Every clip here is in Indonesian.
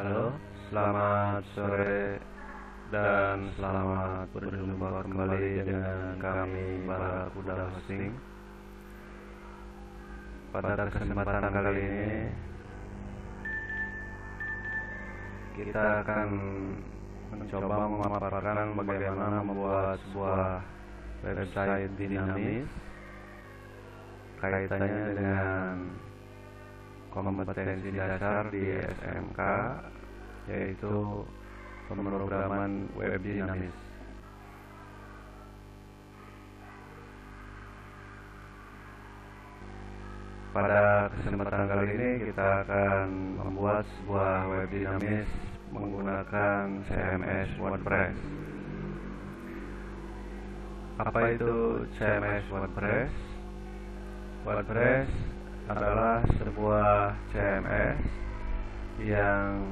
Halo, selamat sore dan selamat berjumpa kembali dengan kami Barakuda Hosting. Pada kesempatan kali ini kita akan mencoba memaparkan bagaimana membuat sebuah website dinamis kaitannya dengan kompetensi dasar di SMK, yaitu pemrograman web dinamis. Pada kesempatan kali ini kita akan membuat sebuah web dinamis menggunakan CMS WordPress. Apa itu CMS WordPress? WordPress adalah sebuah CMS yang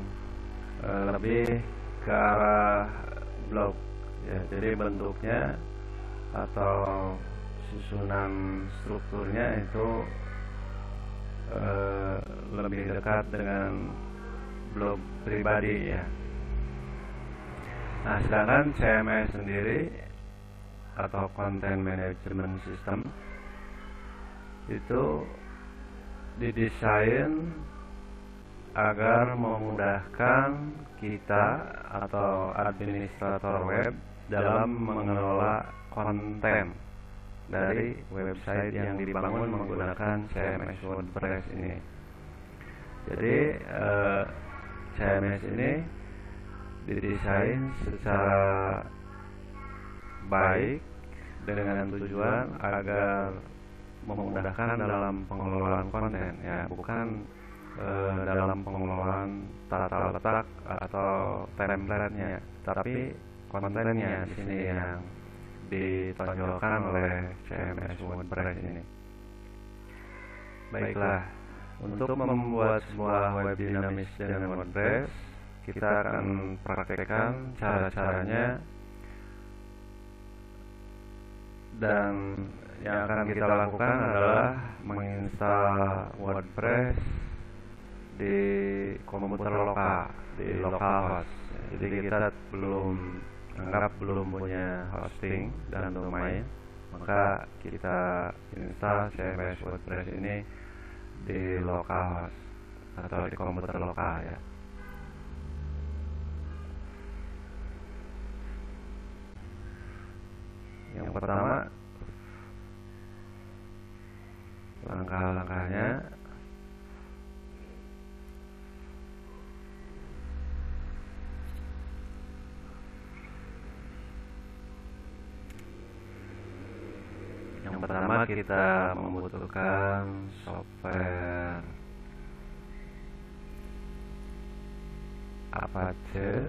lebih ke arah blog, ya. Jadi bentuknya atau susunan strukturnya itu lebih dekat dengan blog pribadi, ya. Nah, sedangkan CMS sendiri atau Content Management System itu didesain agar memudahkan kita atau administrator web dalam mengelola konten dari website yang dibangun menggunakan CMS WordPress ini. Jadi CMS ini didesain secara baik dengan tujuan agar memudahkan dalam pengelolaan konten, ya, bukan dalam pengelolaan tata letak atau template-nya, tapi kontennya di sini yang ditonjolkan oleh CMS WordPress ini. Baiklah, untuk membuat sebuah web dinamis dengan WordPress, kita akan praktekkan cara-caranya, dan yang akan kita lakukan adalah menginstal WordPress di komputer lokal, di localhost. Jadi kita belum punya hosting dan domain, maka kita install CMS WordPress ini di localhost atau di komputer lokal, ya. Yang pertama, langkah-langkahnya yang pertama kita membutuhkan software Apache,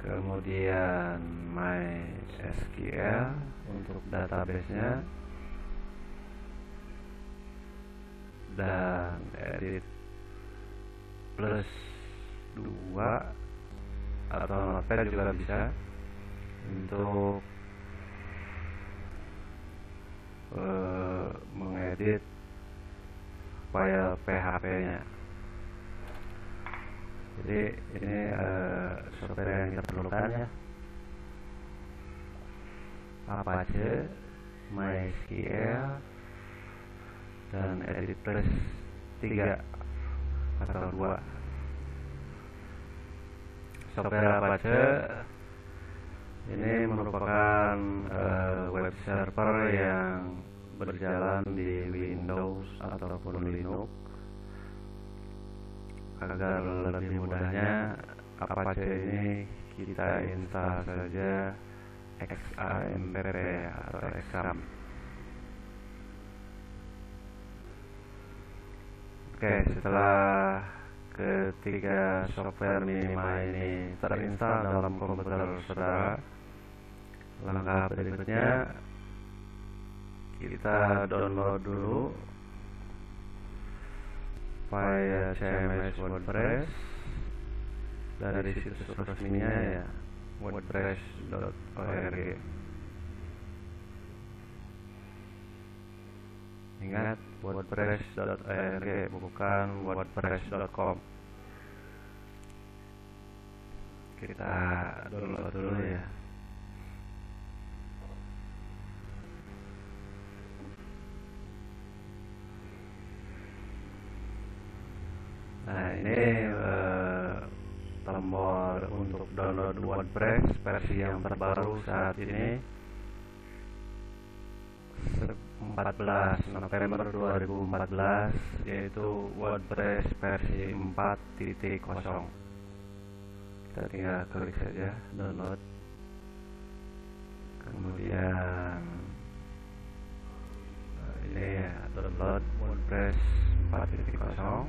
kemudian MySQL untuk database-nya, dan Edit plus 2 atau Notepad juga bisa untuk mengedit file PHP-nya. Jadi ini software yang kita perlukan, ya. Apache, MySQL, dan Edit plus 3 atau 2. Software Apache ini merupakan web server yang berjalan di Windows ataupun Linux. Agar lebih mudahnya, Apache ini kita install saja XAMPP atau XAMPP. Oke, setelah ketiga software minimal ini terinstall dalam komputer saudara, langkah berikutnya kita download dulu file CMS WordPress dari situs resminya, ya, wordpress.org. Ingat, wordpress.org bukan wordpress.com. kita download dulu ya. Nah, ini tombol untuk download WordPress versi yang terbaru saat ini 14 November 2014, yaitu WordPress versi 4.0. Kita tinggal klik saja download, kemudian ini ya, download WordPress 4.0.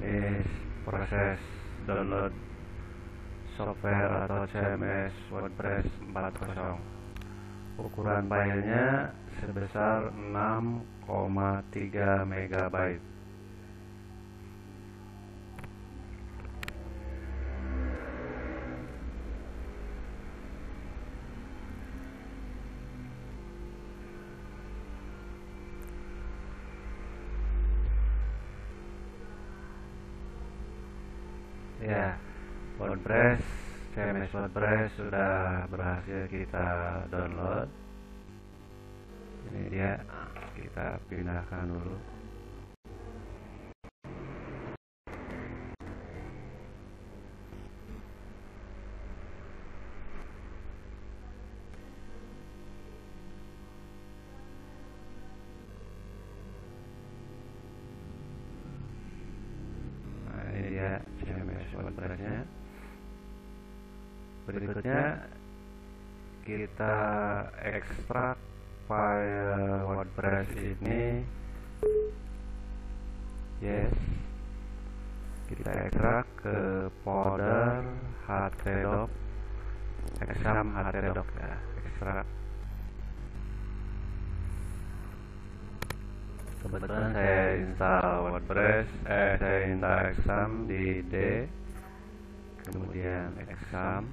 Ini proses download software atau CMS WordPress 4.0. Ukuran filenya sebesar 6,3 MB. Ya, WordPress, CMS WordPress sudah berhasil kita download. Ini dia, kita pindahkan dulu. CMS WordPress-nya. Berikutnya kita ekstrak file WordPress ini. Kita ekstrak ke folder htdoc, exam htdoc ya, ekstrak. Kebetulan saya install WordPress, saya install exam di D, kemudian exam,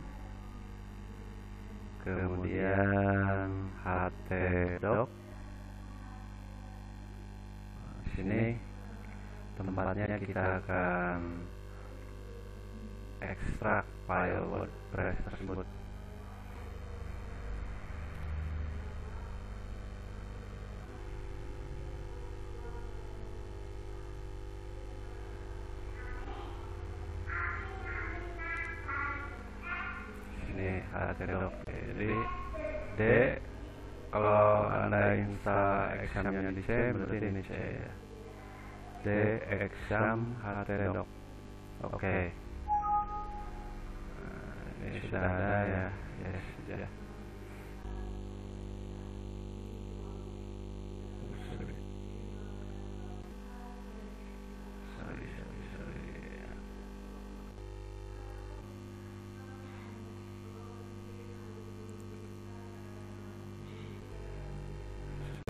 kemudian htdoc. Sini tempatnya kita akan ekstrak file WordPress tersebut. htdoc. Jadi D, kalau Anda install examnya di C, berarti ini C ya. D exam htdoc. Oke. Nah, ini sudah ada ya. Yes, sudah.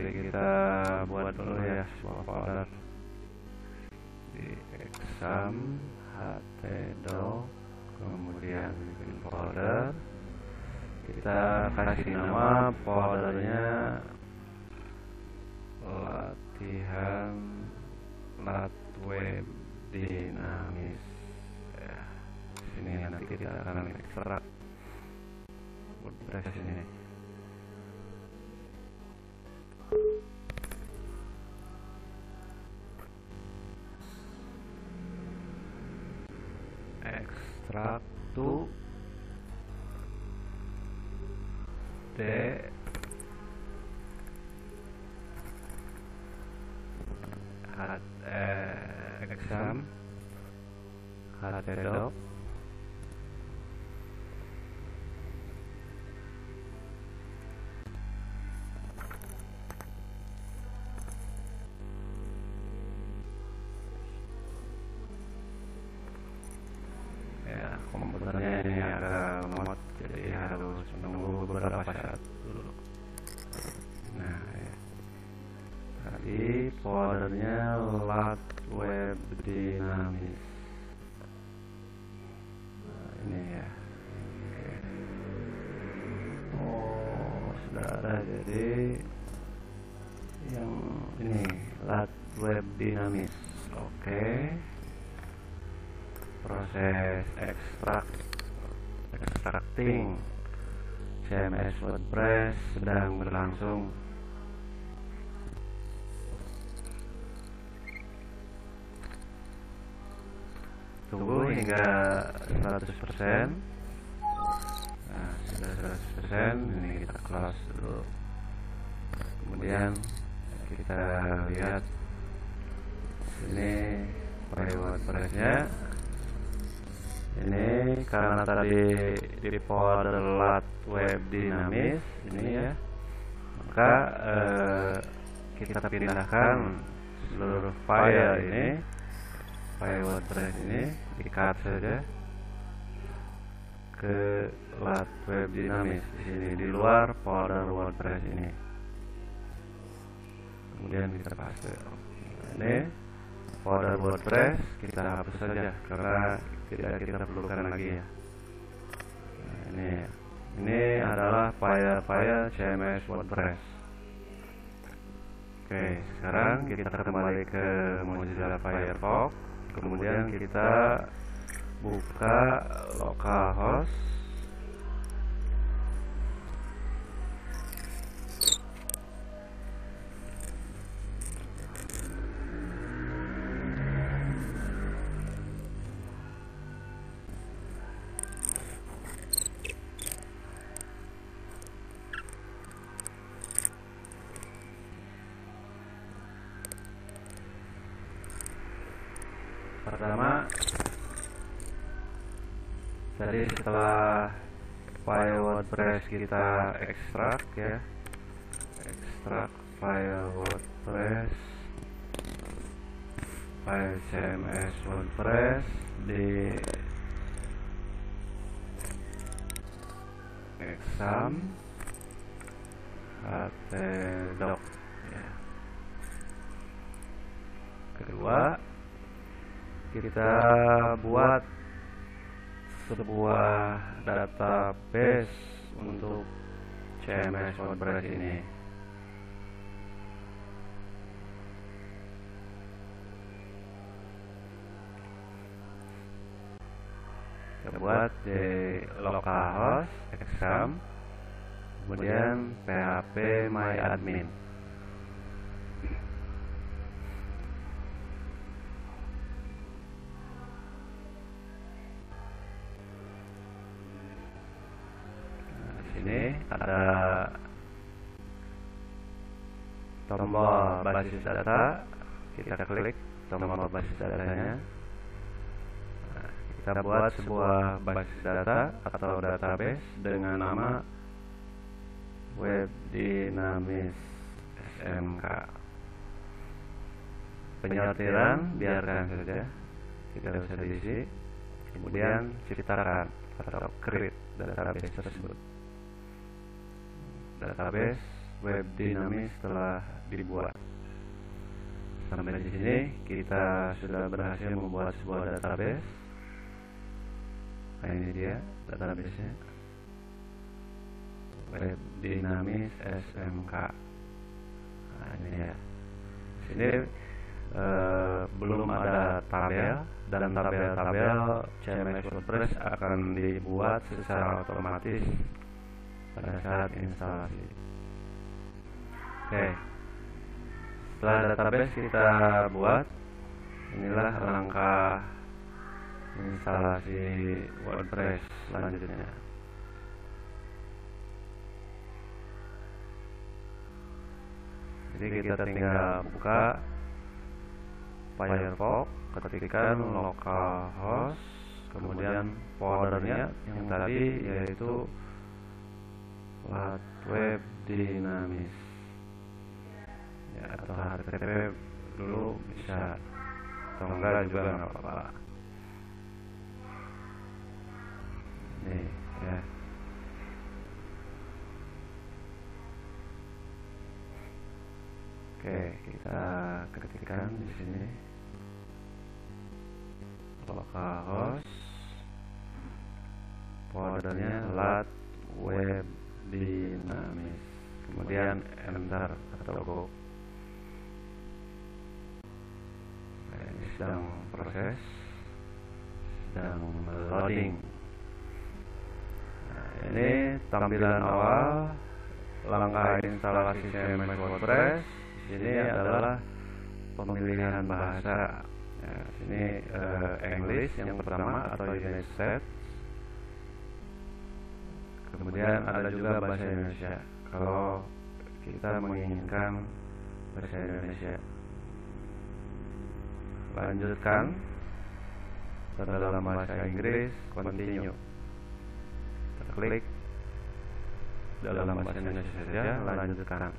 Kita buat dulu ya sebuah folder di exam htdoc, kemudian bikin folder. Kita kasih nama foldernya latihan web dinamis ya. Sini nanti kita akan ekstrak WordPress ini. Extract to D exam htdoc. Komputernya ini agak lemot, jadi harus menunggu beberapa saat dulu. Nah ya, tadi foldernya lat web dinamis. Nah, ini ya. Oh, sudah ada. Jadi yang ini lat web dinamis. Oke. proses extracting CMS WordPress sedang berlangsung. Tunggu hingga 100%. Nah, sudah 100%, ini kita close dulu. Kemudian kita lihat ini file WordPress-nya. Ini karena tadi di folder lat web dinamis ini ya, maka kita pindahkan seluruh file ini, file WordPress ini di-cut saja ke lat web dinamis di sini di luar folder WordPress ini. Kemudian kita paste. Ini folder WordPress kita hapus saja karena tidak kita perlukan lagi ya. Nah, ini adalah file-file CMS WordPress. Oke, sekarang kita kembali ke Mozilla Firefox. Kemudian kita buka localhost. Pertama, tadi setelah file WordPress kita ekstrak ya, ekstrak file WordPress, file CMS WordPress di exam htdoc ya. Kedua, kita buat sebuah database untuk CMS WordPress ini. Kita buat di localhost exam, kemudian phpMyAdmin. Ini ada tombol basis data, kita klik tombol basis datanya. Nah, kita buat sebuah basis data atau database dengan nama web dinamis SMK. Penyortiran biarkan saja, tidak usah diisi. Kemudian ciptakan atau create database tersebut. Database web dinamis telah dibuat. Sampai di sini kita sudah berhasil membuat sebuah database. Nah, ini dia database-nya, web dinamis SMK. Nah, ini ya. Sini belum ada tabel, dan tabel-tabel CMS WordPress akan dibuat secara otomatis pada saat instalasi. Oke, setelah database kita buat, inilah langkah instalasi WordPress selanjutnya. Jadi kita tinggal buka Firefox, ketikkan localhost, kemudian foldernya yang tadi yaitu lat web dinamis ya, atau HTTP dulu bisa, atau enggak juga nggak apa-apa. Nih ya, oke, kita ketikkan di sini localhost, foldernya lat web dinamis, kemudian enter atau go. Nah, ini sedang proses, sedang loading. Nah, ini tampilan awal langkah instalasi CMS WordPress. Ini adalah pemilihan bahasa. Ya, sini English yang pertama atau United States. Kemudian ada juga bahasa Indonesia kalau kita menginginkan bahasa Indonesia. Lanjutkan ke dalam bahasa Inggris, continue. Kita klik dalam bahasa Indonesia saja, lanjutkan.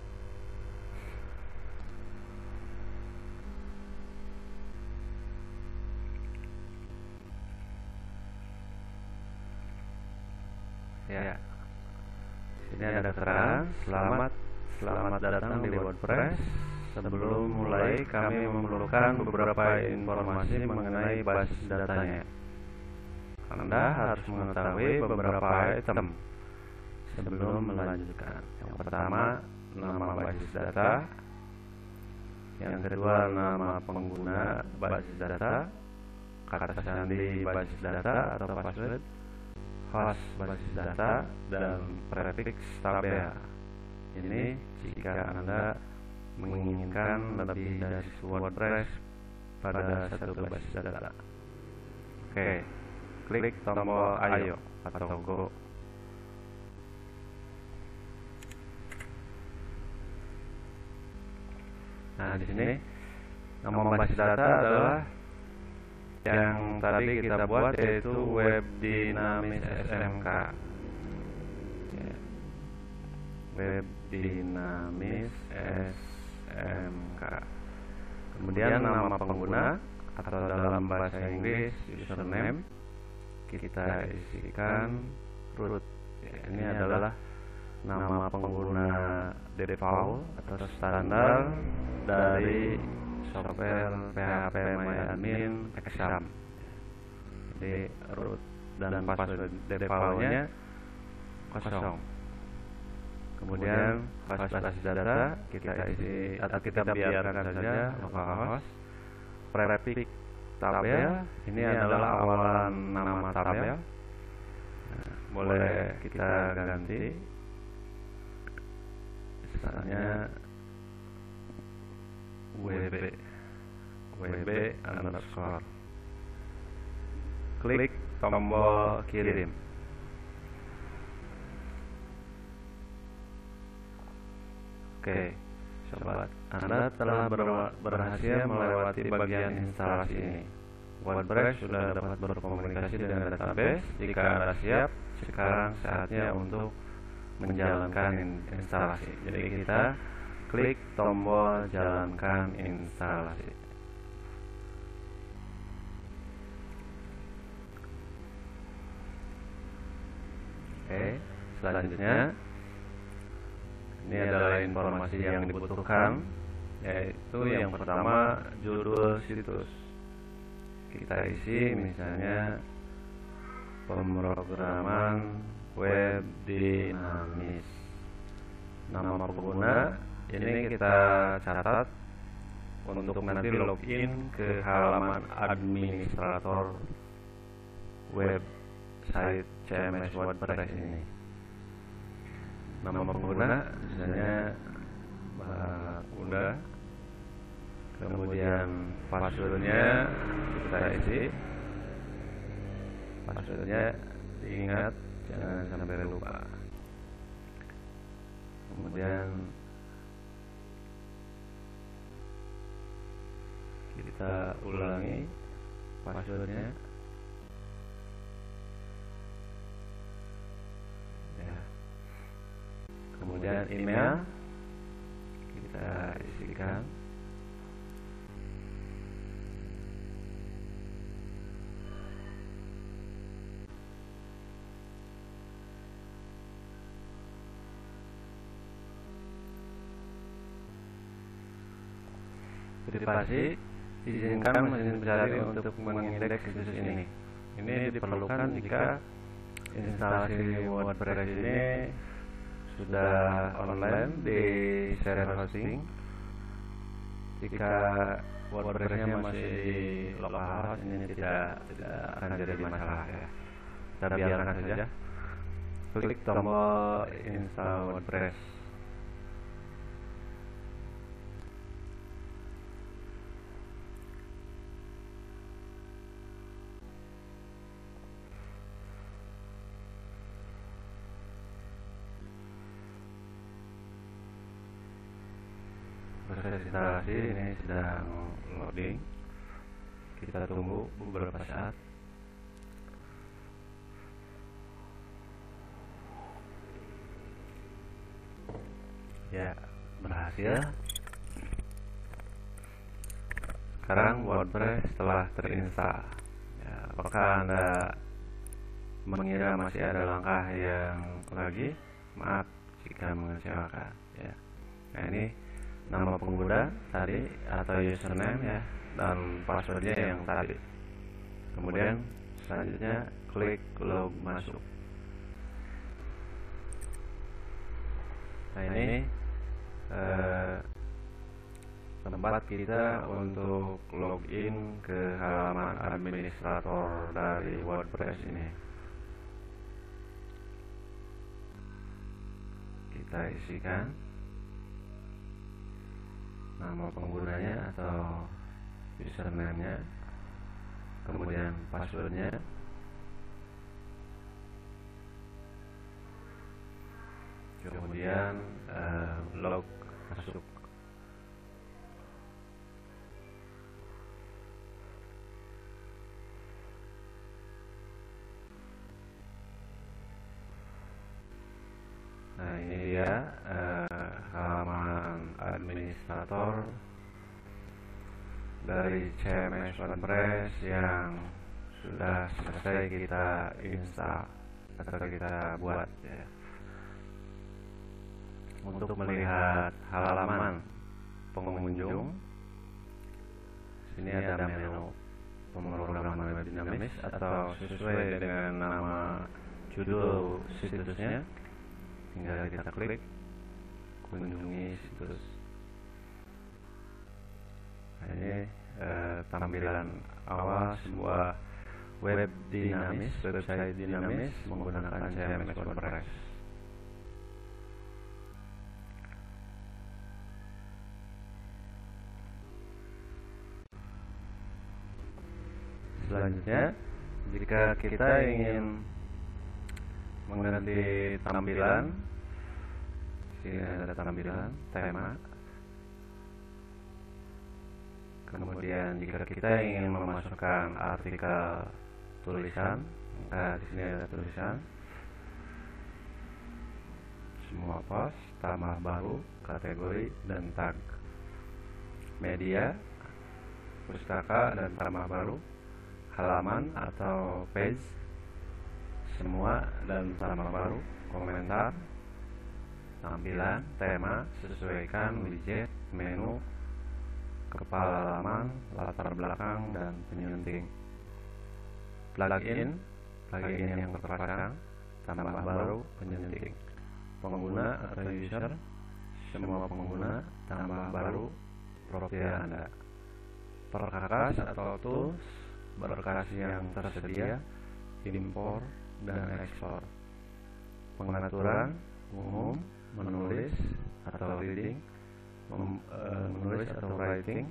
Ya, sini ada keterangan selamat datang di WordPress. Sebelum mulai, kami memerlukan beberapa informasi mengenai basis datanya. Anda harus mengetahui beberapa item sebelum melanjutkan. Yang pertama, nama basis data. Yang kedua, nama pengguna basis data, kata sandi basis data atau password, host basis data, dan prefix tabel. Ini jika Anda menginginkan lebih dari WordPress pada satu basis data. Oke, klik tombol ayo atau go. Nah, di sini nama basis data adalah yang tadi kita buat, yaitu Web Dynamics SMK. Ya. Web Dynamics SMK. Kemudian nama pengguna atau dalam bahasa Inggris username kita isikan root. Ya, ini adalah nama pengguna default atau standar dari software PHP MyAdmin Exam. Jadi root dan password defaultnya kosong. Kemudian basis data kita isi atau kita biarkan saja localhost. Prefix tabel ini adalah awalan nama tabel. Nah, boleh kita ganti, misalnya wb underscore. Klik tombol kirim. Oke, sobat, Anda telah berhasil melewati bagian instalasi ini. WordPress sudah dapat berkomunikasi dengan database. Jika Anda siap, sekarang saatnya untuk menjalankan instalasi. Jadi kita klik tombol jalankan instalasi. Oke, selanjutnya ini adalah informasi yang dibutuhkan, yaitu yang pertama judul situs. Kita isi misalnya pemrograman Web Dynamics. Nama pengguna ini kita catat untuk nanti login ke halaman administrator website CMS WordPress ini. Nama pengguna misalnya udah, kemudian passwordnya kita isi. Passwordnya diingat, jangan sampai lupa. Kemudian kita ulangi passwordnya. Ya. Kemudian email kita isikan. Privasi, izinkan mesin pencari untuk mengindeks situs ini. Ini diperlukan jika instalasi WordPress ini sudah online di server hosting. Jika WordPress-nya masih di localhost ini tidak akan jadi masalah ya. Kita biarkan saja. Klik tombol install WordPress. Proses instalasi ini sedang loading. Kita tunggu beberapa saat. Ya, berhasil. Sekarang WordPress telah terinstall. Ya, apakah Anda mengira masih ada langkah yang lagi? Maaf jika mengecewakan. Ya. Nah, ini nama pengguna tadi atau username ya, dan passwordnya yang tadi. Kemudian selanjutnya klik log masuk. Nah, ini tempat kita untuk login ke halaman administrator dari WordPress ini. Kita isikan nama penggunanya atau username-nya, kemudian passwordnya, kemudian log masuk. Nah, ini dia halaman administrator dari CMS WordPress yang sudah selesai kita install atau kita buat ya. Untuk melihat halaman pengunjung, sini ada menu pemrograman web dinamis atau sesuai dengan nama judul situsnya. Tinggal kita klik kunjungi situs. Nah, ini tampilan awal sebuah web dinamis, website dinamis menggunakan CMS WordPress. Selanjutnya, jika kita ingin mengganti tampilan, sini ada tampilan tema. Kemudian jika kita ingin memasukkan artikel tulisan, nah di sini ada tulisan, semua post, tambah baru, kategori dan tag, media, pustaka dan tambah baru, halaman atau page, semua dan tambah baru, komentar, tampilan, tema, sesuaikan, widget, menu, kepala halaman, latar belakang, dan penyunting. Plugin yang terpasang, tambah baru, penyunting. Pengguna atau user, semua pengguna, tambah baru, profil Anda. Perkakas atau tools, berkas yang tersedia, impor dan ekspor. Pengaturan umum, menulis atau reading, menulis atau writing,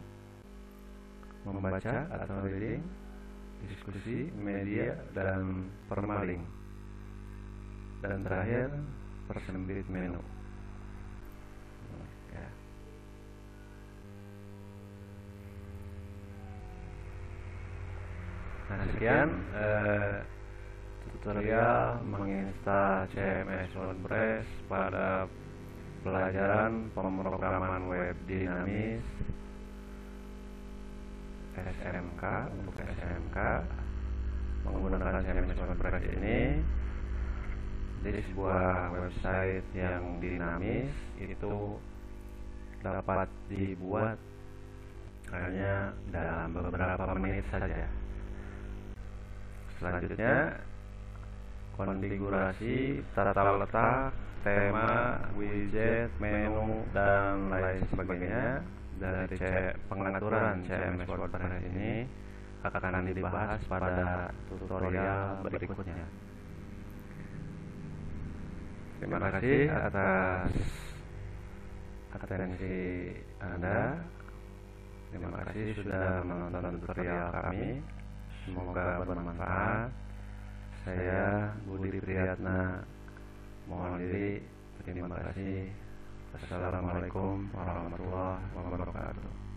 membaca atau reading, diskusi, media, dan permaling. Dan terakhir, persempit menu. Ya. Nah, sekian tutorial menginstal CMS WordPress pada pelajaran pemrograman web dinamis SMK untuk SMK menggunakan CMS WordPress ini di sebuah website yang dinamis itu dapat dibuat hanya dalam beberapa menit saja. Selanjutnya, konfigurasi, tata letak, tema, widget, menu, dan lain sebagainya dari pengaturan CMS WordPress ini akan dibahas pada tutorial berikutnya. Terima kasih atas atensi Anda. Terima kasih sudah menonton tutorial kami. Semoga bermanfaat. Saya Budi Priyatna mohon diri. Terima kasih. Assalamualaikum warahmatullahi wabarakatuh.